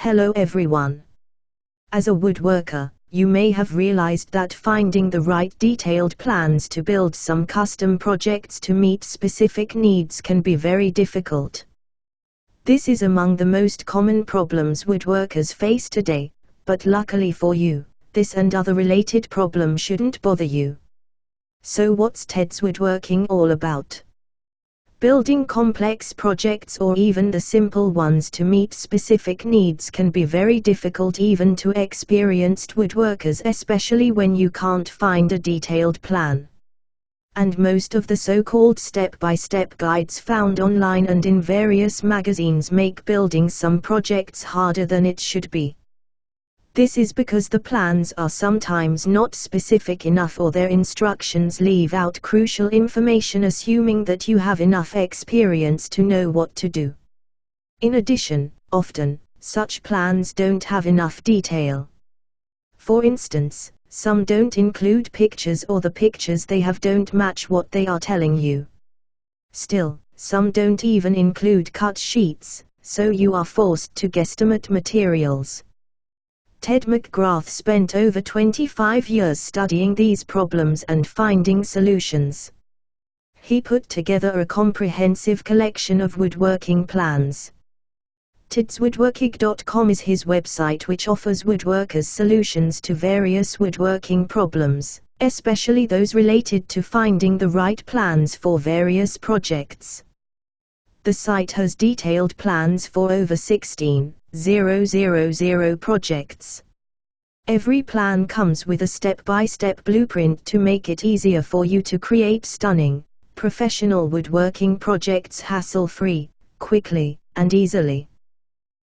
Hello everyone. As a woodworker, you may have realized that finding the right detailed plans to build some custom projects to meet specific needs can be very difficult. This is among the most common problems woodworkers face today, but luckily for you, this and other related problems shouldn't bother you. So what's Ted's Woodworking all about? Building complex projects or even the simple ones to meet specific needs can be very difficult even to experienced woodworkers, especially when you can't find a detailed plan. And most of the so-called step-by-step guides found online and in various magazines make building some projects harder than it should be. This is because the plans are sometimes not specific enough or their instructions leave out crucial information, assuming that you have enough experience to know what to do. In addition, often, such plans don't have enough detail. For instance, some don't include pictures or the pictures they have don't match what they are telling you. Still, some don't even include cut sheets, so you are forced to guesstimate materials. Ted McGrath spent over 25 years studying these problems and finding solutions. He put together a comprehensive collection of woodworking plans. tedswoodworking.com is his website, which offers woodworkers solutions to various woodworking problems, especially those related to finding the right plans for various projects. The site has detailed plans for over 16,000 projects. Every plan comes with a step-by-step blueprint to make it easier for you to create stunning, professional woodworking projects hassle-free, quickly, and easily.